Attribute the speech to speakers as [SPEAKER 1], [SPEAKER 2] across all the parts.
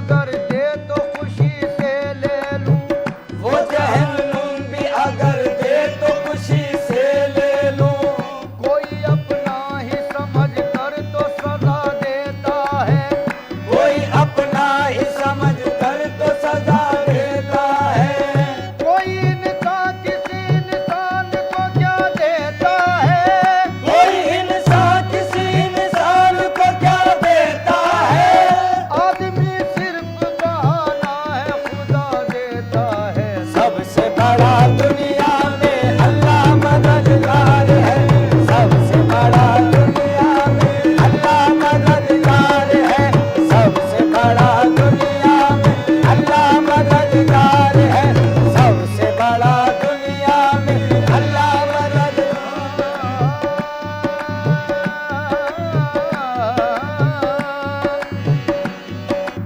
[SPEAKER 1] अगर दे तो खुशी से ले लूं,
[SPEAKER 2] वो जहन्नुम भी अगर दे तो खुशी से ले लूं।
[SPEAKER 1] कोई अपना ही समझ कर तो सजा देता है,
[SPEAKER 2] कोई अपना ही समझ कर तो सजा देता है।
[SPEAKER 1] कोई इंसान किसी इंसान को क्या देता है,
[SPEAKER 2] कोई इंसान किसी इंसान को क्या देता है।
[SPEAKER 1] आदमी सिर्फ बहाना है, खुदा देता है।
[SPEAKER 2] सबसे बड़ा दुनिया में अल्लाह मददगार है। सबसे बड़ा दुनिया में अल्लाह मददगार है। सबसे बड़ा दुनिया में अल्लाह मददगार है। सबसे बड़ा दुनिया में अल्लाह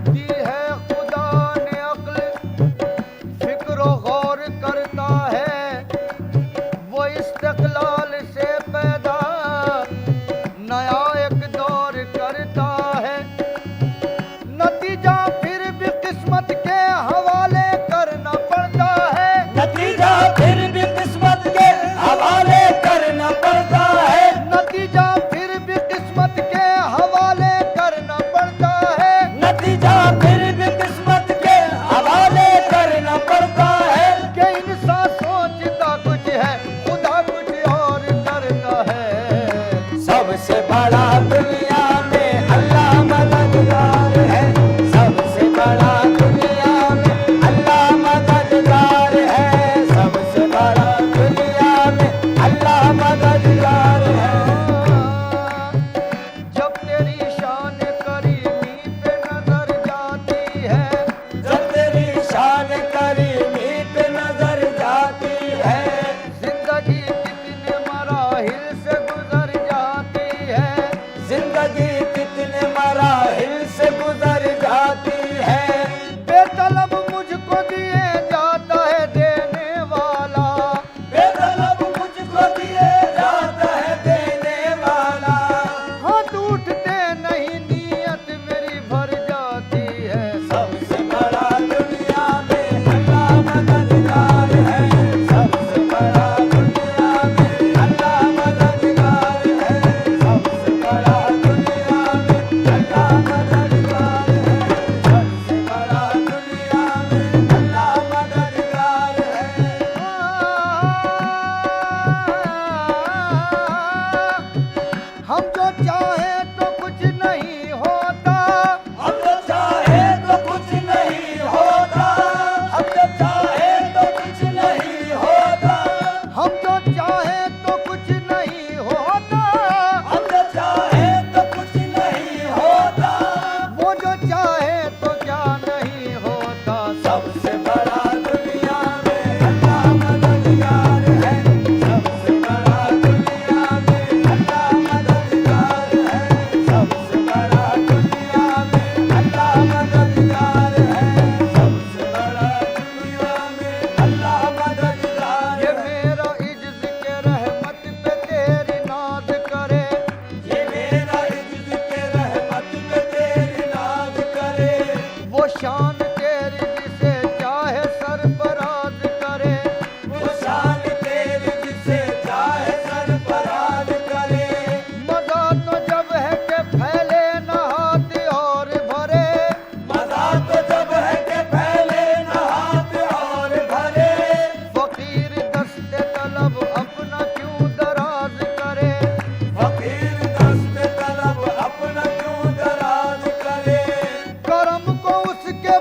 [SPEAKER 1] दी है खुदा ने अक्ल, फिक्र गौर करता है, वो इस्तक़लाल से पैदा नया एक दौर करता है। नतीजा फिर भी किस्मत के हवाले करना पड़ता है,
[SPEAKER 2] नतीजा फिर भी किस्मत के हवाले करना पड़ता है।
[SPEAKER 1] नतीजा फिर भी किस्मत के हवाले करना पड़ता है।
[SPEAKER 2] नतीजा फिर भी किस्मत के हवाले करना पड़ता है।
[SPEAKER 1] कि इंसान सोचता कुछ है, खुदा कुछ और करता है।
[SPEAKER 2] सबसे बड़ा दुनिया में अल्लाह मददगार है। सबसे बड़ा दुनिया में अल्लाह मददगार है। सबसे बड़ा दुनिया में अल्लाह मददगार है।
[SPEAKER 1] जब तेरी शान करीमी पे नजर जाती है,
[SPEAKER 2] जब तेरी शान करीमी पे नजर जाती है।
[SPEAKER 1] जिंदगी कितने मराहिल से गुजर जाती है,
[SPEAKER 2] जिंदगी कितने मराहिल से गुजर जाती है।
[SPEAKER 1] बेतलब मुझको दिए जाता है देने वाला,
[SPEAKER 2] बेतलब मुझको दिए जाता है देने वाला।
[SPEAKER 1] हाथ उठते नहीं नीयत मेरी भर जाती है।
[SPEAKER 2] सबसे बड़ा दुनिया में अल्लाह मददगार है। सबसे बड़ा दुनिया में अल्लाह मददगार है। सबसे बड़ा दुनिया में अल्लाह मददगार है। सबसे बड़ा दुनिया में अल्लाह मददगार
[SPEAKER 1] हम जो चाहे तो कुछ नहीं होता,
[SPEAKER 2] हम तो चाहे तो कुछ नहीं होता। हम तो चाहे तो कुछ नहीं होता।
[SPEAKER 1] हम जो चाहे तो कुछ नहीं होता,
[SPEAKER 2] हम तो चाहे तो कुछ नहीं होता।
[SPEAKER 1] वो जो चाहे तो क्या नहीं होता।
[SPEAKER 2] सबसे बड़ा दुनिया में अल्लाह मददगार है। सबसे बड़ा दुनिया में अल्लाह मददगार है। सबसे बड़ा दुनिया में अल्लाह मददगार है। सबसे बड़ा दुनिया में अल्लाह मददगार
[SPEAKER 1] ये
[SPEAKER 2] है।
[SPEAKER 1] मेरा इज्ज के रहमत पे तेरी नाज करे,
[SPEAKER 2] ये मेरा इज्ज के रहमत पे तेरी नाज करे।
[SPEAKER 1] वो शान तेरी जिसे चाहे सरफराज करे।
[SPEAKER 2] वो शान तेरी जिसे चाहे सरफराज करे।
[SPEAKER 1] मजा तो जब है कि फैले न हाथ और भरे,
[SPEAKER 2] मजा तो जब है कि फैले न हाथ और भरे।
[SPEAKER 1] फकीर दस्ते तलब अपना क्यों दराज करे।
[SPEAKER 2] फकीर दस्ते तलब अपना क्यों दराज करे।
[SPEAKER 1] करम को उसके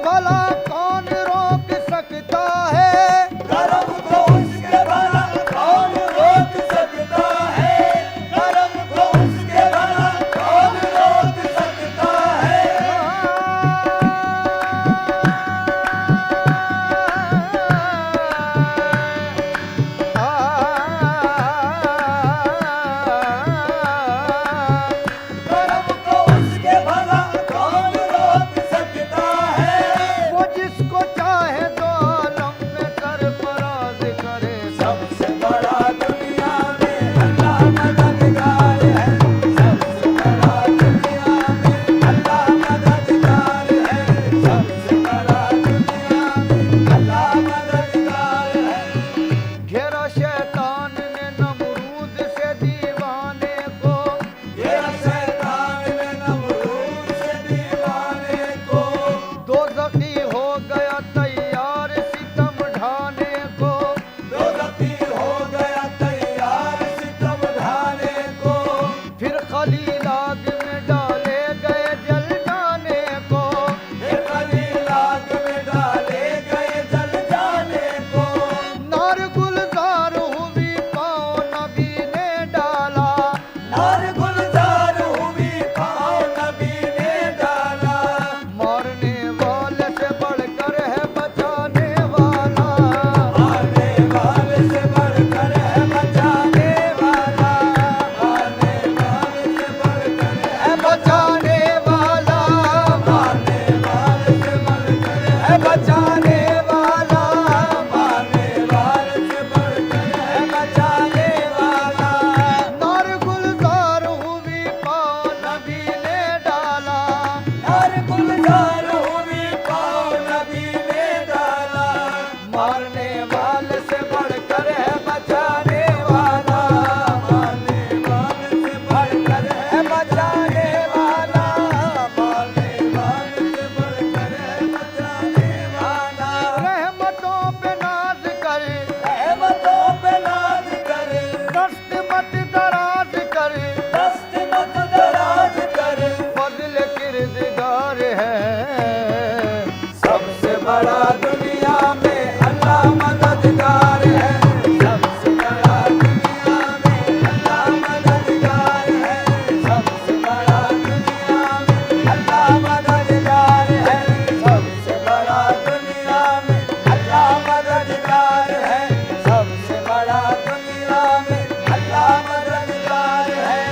[SPEAKER 2] बड़ा दुनिया में अल्लाह मददगार है, सबसे बड़ा दुनिया में अल्लाह मददगार है, सबसे बड़ा दुनिया में अल्लाह मददगार है, सबसे बड़ा दुनिया में अल्लाह मददगार है, सबसे बड़ा दुनिया में अल्लाह मददगार है।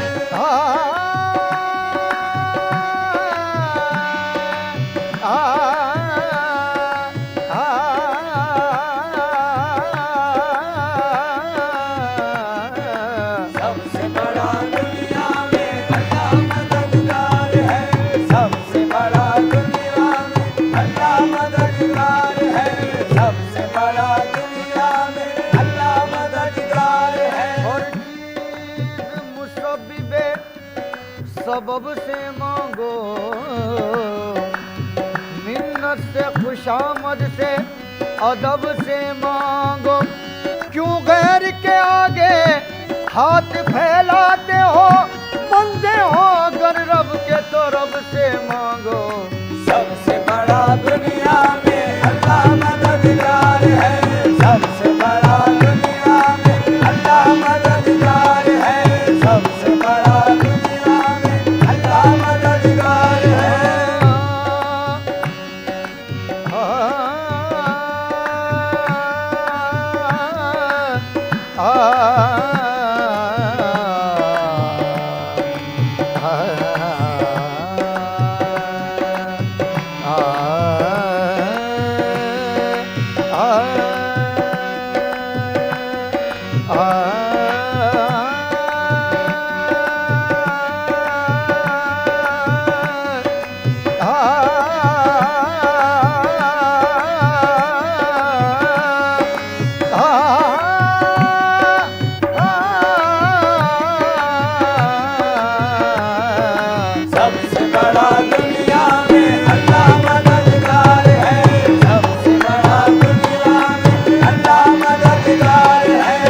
[SPEAKER 2] सबसे बड़ा दुनिया में अल्लाह मददगार है, सबसे बड़ा दुनिया में अल्लाह मददगार है, सबसे बड़ा दुनिया में अल्लाह मददगार है।
[SPEAKER 1] और चीज मुसब्बिबे सबब से मांगो, मिन्नत से खुशामद से अदब से मांगो, क्यों गैर के आगे हाथ फैलाते हो, बंदे हो अगर रब के तो रब से मांगो।
[SPEAKER 2] सबसे बड़ा दुनिया में अल्लाह मददगार है, सबसे बड़ा दुनिया में अल्लाह मददगार है, सबसे बड़ा दुनिया में अल्लाह मददगार है। सबसे बड़ा दुनिया में अल्लाह मददगार है, सबसे बड़ा दुनिया में अल्लाह मददगार है।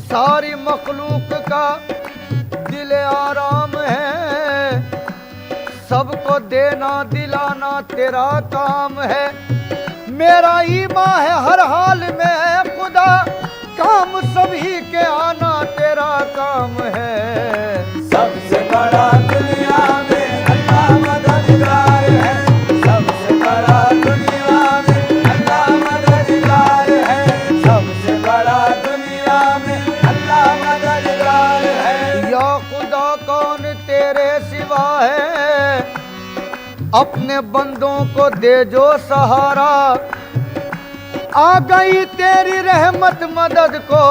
[SPEAKER 1] सारी मखलूक का दिल आराम है, सबको देना दिलाना तेरा काम है, मेरा ईमान है हर हाल में खुदा, काम सभी के आना तेरा काम है।
[SPEAKER 2] सबसे बड़ा दुनिया में अल्लाह मददगार है, सबसे बड़ा दुनिया में अल्लाह मददगार है, सबसे बड़ा दुनिया में अल्लाह मददगार है।
[SPEAKER 1] या खुदा कौन तेरे सिवा है, अपने बंदों को दे जो सहारा, आ गई तेरी रहमत मदद को,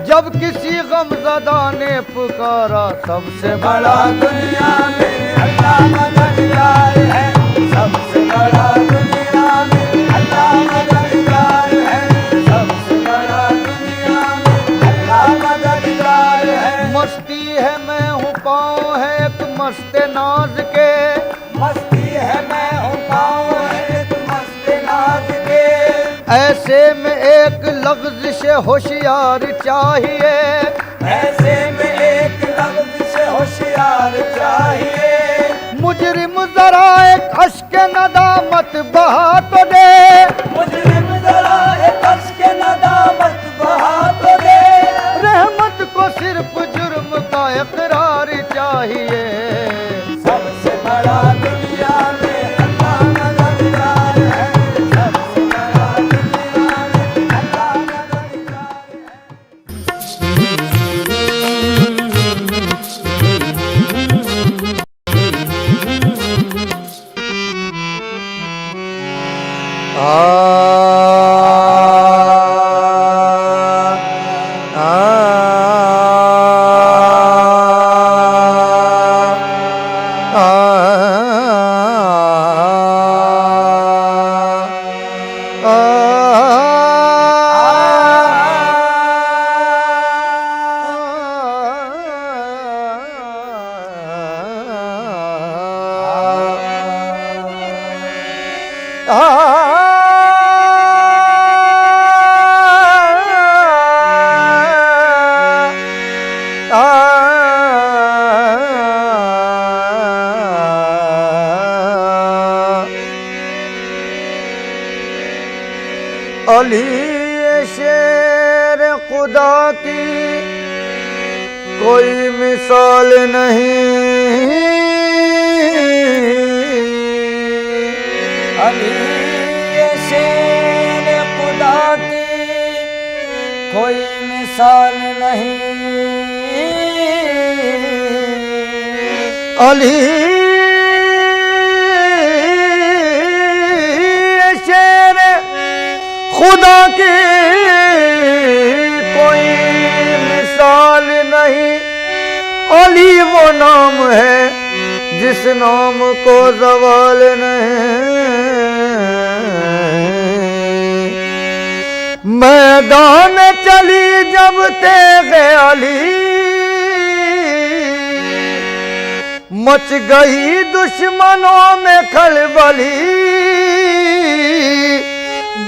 [SPEAKER 1] जब किसी गमज़दा ने पुकारा। सबसे
[SPEAKER 2] बड़ा दुनिया में अल्लाह मददगार है, सबसे बड़ा दुनिया में अल्लाह मददगार है, सबसे बड़ा दुनिया में अल्लाह मददगार है।
[SPEAKER 1] मस्ती है मैं हूँ पाँव है एक मस्त नाज के,
[SPEAKER 2] मस्ती है मैं हूँ पाँव है एक मस्त नाज के,
[SPEAKER 1] ऐसे में एक लफ्ज़ से होशियार चाहिए,
[SPEAKER 2] ऐसे में एक लफ्ज़ से होशियार चाहिए।
[SPEAKER 1] मुजरिम जरा एक अश्क नदामत बहा तो दे,
[SPEAKER 2] मुजरिम जरा एक अश्क नदामत बहा तो दे,
[SPEAKER 1] रहमत को सिर्फ जुर्म का इकरार चाहिए।
[SPEAKER 2] सबसे बड़ा दुनिया में अल्लाह मददगार है, सबसे बड़ा दुनिया में अल्लाह मददगार है।
[SPEAKER 1] अली ये शेर खुदा की कोई मिसाल नहीं।
[SPEAKER 2] अली ये शेर खुदा की कोई मिसाल नहीं।
[SPEAKER 1] अली ये शेर खुदा की कोई मिसाल नहीं। अली वो नाम है जिस नाम को ज़वाल नहीं। मैदान चली जब तेगे अली मच गई दुश्मनों में खलबली।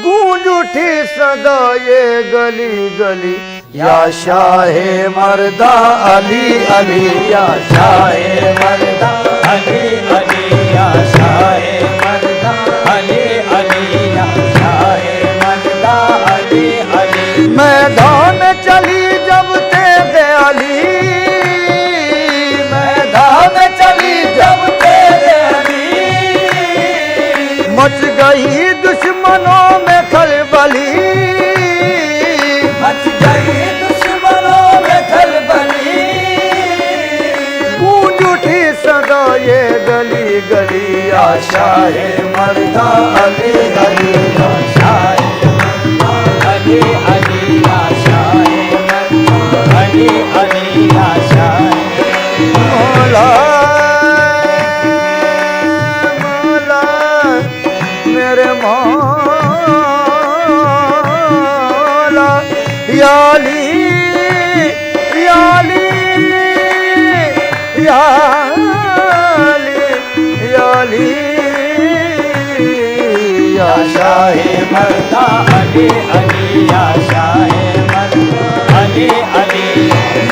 [SPEAKER 1] गूंज उठी सदा ये गली गली या शाहे मर्दा अली अली या शाहे मर्दा
[SPEAKER 2] अली अली या शाहे मर्दा अली अली या शाहे मर्दा अली अली।
[SPEAKER 1] मैदान चली जब तेगे अली मैदान चली जब तेगे अली मच गई दुश्मनों में खलबली।
[SPEAKER 2] मच गई दुश्मनों में खलबली।
[SPEAKER 1] गूंज उठी सदा ये गली गली या शाहे मर्दा अली अली या
[SPEAKER 2] शाहे मर्दा अली अली या शाहे मर्दा अली अली या शाहे
[SPEAKER 1] मौला मौला मेरे मौला या अली या अली या अली या अली या
[SPEAKER 2] शाहे मर्दा अली अली या शाहे मर्दा अली अली।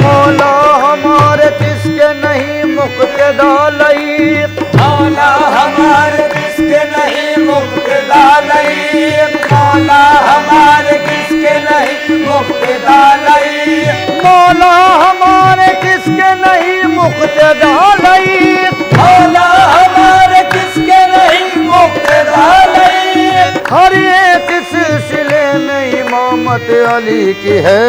[SPEAKER 1] मौला हमारे किसके नहीं मुक्तदा लईक।
[SPEAKER 2] मौला हमारे किसके नहीं मुक्तदा लईक। मौला हमारे किसके नहीं मुक्तदा लईक।
[SPEAKER 1] मौला हमारे किसके नहीं मुक्तदा लईक।
[SPEAKER 2] मौला हमारे किसके नहीं मुक्तदा लईक।
[SPEAKER 1] हर एक सिलसिले में इमामत अली की है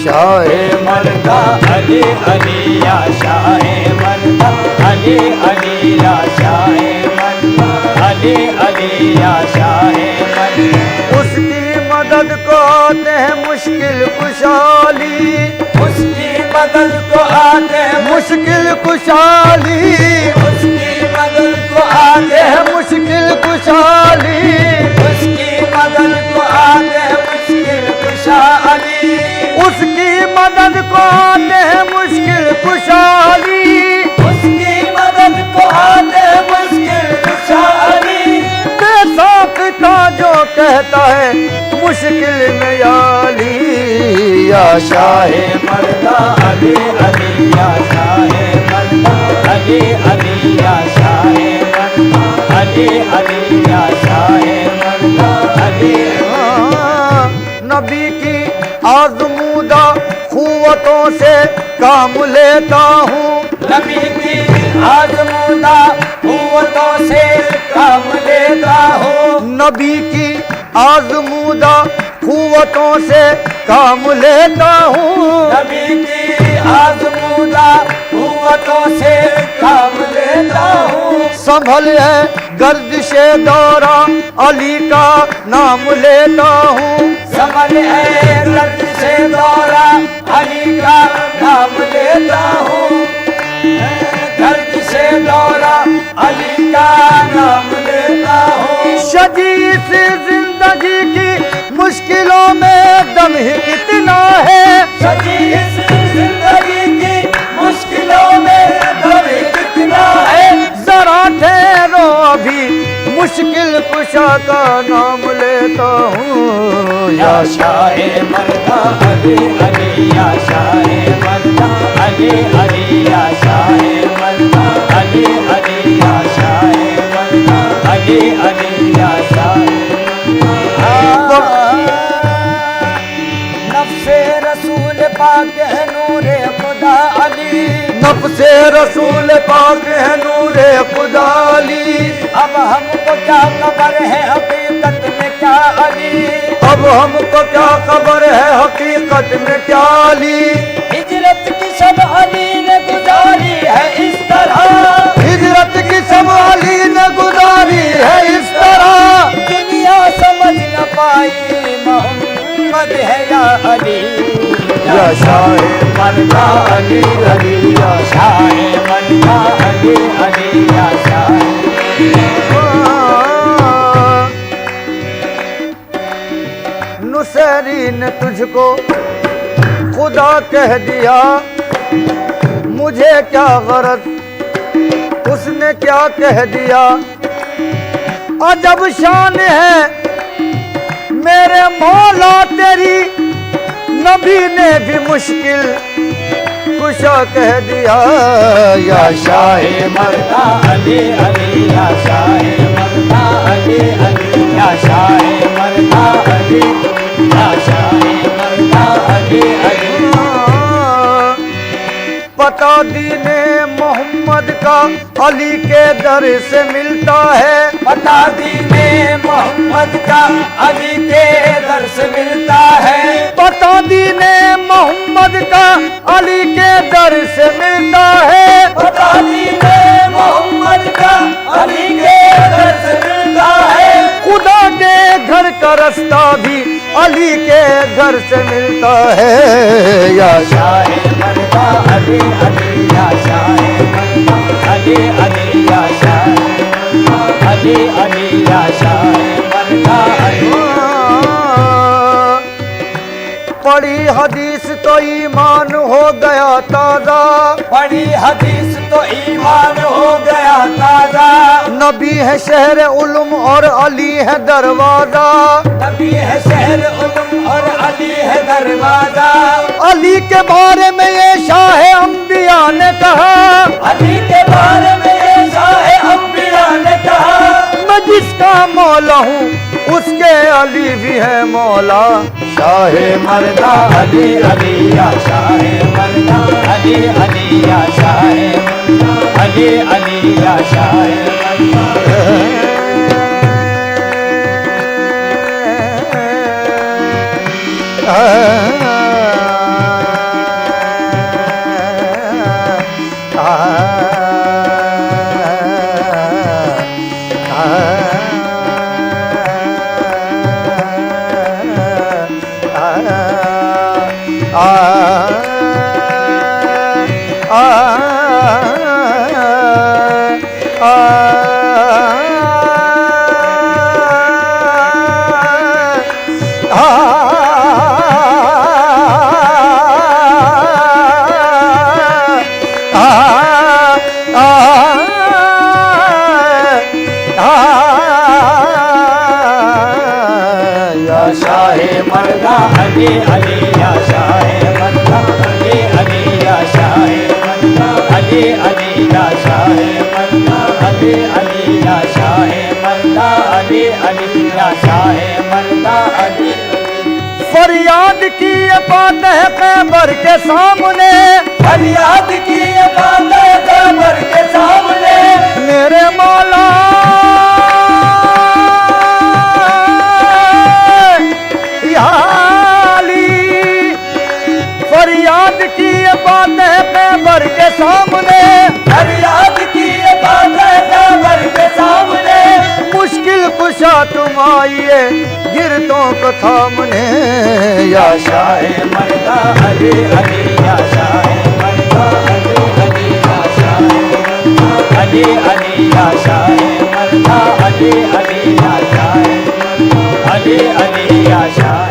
[SPEAKER 1] शाहे
[SPEAKER 2] मर्दा अली अली या शाहे मर्दा अली अली या शाहे मर्दा अली अली या शाहे मर्दा।
[SPEAKER 1] उसकी मदद को आते हैं मुश्किल कुशाली।
[SPEAKER 2] उसकी मदद को आते हैं
[SPEAKER 1] मुश्किल कुशाली।
[SPEAKER 2] उसकी मदद को आते हैं
[SPEAKER 1] मुश्किल कुशाली।
[SPEAKER 2] उसकी मदद को आते हैं मुश्किल कुशाली।
[SPEAKER 1] उसकी मदद को आते हैं मुश्किल कुशाली।
[SPEAKER 2] उसकी मदद को आते हैं मुश्किल कुशाली।
[SPEAKER 1] बेसाख्ता जो कहता है मुश्किल में याली या शाहे
[SPEAKER 2] मर्दा अली अली या शाहे मर्दा अली अली या शाहे मर्दा अली अली या शाहे मर्दा अली।
[SPEAKER 1] नबी की आज़मूदा क़ुव्वतों से काम लेता हूँ।
[SPEAKER 2] नबी की आज़मूदा क़ुव्वतों से काम लेता हूँ।
[SPEAKER 1] नबी की आज़मूदा क़ुव्वतों से काम लेता हूँ।
[SPEAKER 2] नबी की आज़मूदा क़ुव्वतों से काम लेता हूँ।
[SPEAKER 1] संभल है गर्दिशे दौरा अली का नाम लेता हूँ।
[SPEAKER 2] संभल है गर्दिशे दौरा अली का नाम लेता हूँ। गर्दिशे दौरा अली का नाम लेता हूँ।
[SPEAKER 1] शदीद जिंदगी की मुश्किलों में दम ही कितना है।
[SPEAKER 2] शदीद जिंदगी की मुश्किलों में दम ही कितना है।
[SPEAKER 1] जरा ठहरो अभी मुश्किल कुशा का नाम लेता हूँ
[SPEAKER 2] या शाहे मर्दा अली अली या शाहे मर्दा अली अली या शाहे मर्दा अली अली या शाहे मर्दा अली अली या शाहे।
[SPEAKER 1] रसूल पाक है नूरे खुदाली।
[SPEAKER 2] अब हमको क्या खबर है हकीकत में क्या अली,
[SPEAKER 1] अब हमको क्या खबर है हकीकत में क्या अली।
[SPEAKER 2] हिजरत की सब अली ने गुजारी है इस तरह,
[SPEAKER 1] हिजरत की सब अली ने गुजारी है इस तरह।
[SPEAKER 2] दुनिया समझ न पाई मोहम्मद है या अली,
[SPEAKER 1] या शाह मर्दा अली अली, या
[SPEAKER 2] शाह मर्दा अली अली, या शाह।
[SPEAKER 1] नुसैरी ने तुझको खुदा कह दिया, मुझे क्या गरज उसने क्या कह दिया। अजब शान है मेरे मौला तेरी, नबी ने भी मुश्किल कुशा कह दिया। या शाह
[SPEAKER 2] मर्दा अली अली, या शाह मर्दा अली अली, या शाह मर्दा अली, या शाह मर्दा अली अली। पता दीने मोहम्मद का अली के दर से मिलता है,
[SPEAKER 1] पता दीने मोहम्मद का अली के दर से मिलता है। पता दीने मोहम्मद का अली के दर से मिलता है, पता दीने मोहम्मद का अली के दर से मिलता है। खुदा के घर का रास्ता भी अली के घर से मिलता है। या
[SPEAKER 2] शाह मर्दा अली अली, या शाह मर्दा अली अली, या शाह अली अली, या शाह मर्दा अली।
[SPEAKER 1] पढ़ी हदीस तो ईमान हो गया ताजा,
[SPEAKER 2] पढ़ी हदीस तो ईमान हो गया ताजा।
[SPEAKER 1] नबी है शहर उलूम और अली है दरवाजा,
[SPEAKER 2] नबी है शहर उलूम और अली है दरवाजा।
[SPEAKER 1] अली के बारे में ये शाह अंबिया ने कहा,
[SPEAKER 2] अली के बारे में ये शाह अंबिया ने कहा।
[SPEAKER 1] मैं जिसका मौला हूँ उसके अली भी है मौला। शाह मर्दा
[SPEAKER 2] अली अली, या शाह मर्दा अली अली, या शाह मर्दा अली अली, या शाह अली अली, या शाह मर्दा अली अली, या शाह मर्दा अली अली, या शाह मर्दा अली अली, या शाह मर्दा अली अली, या शाह मर्दा अली।
[SPEAKER 1] फरियाद की ये बात है कैबर के सामने,
[SPEAKER 2] फरियाद की ये बात है कैबर के सामने।
[SPEAKER 1] मेरे मौला फरियाद की ये बात है कैबर के सामने,
[SPEAKER 2] फरियाद की ये बात है कैबर के सामने।
[SPEAKER 1] मुश्किल कुशा तुम आइए गिरतों को थामने। या
[SPEAKER 2] शाह मर्दा अली अली, या शाह मर्दा अली अली, या शाह अली अली, या शाह मर्दा अली अली, या शाह अली अली, या शाह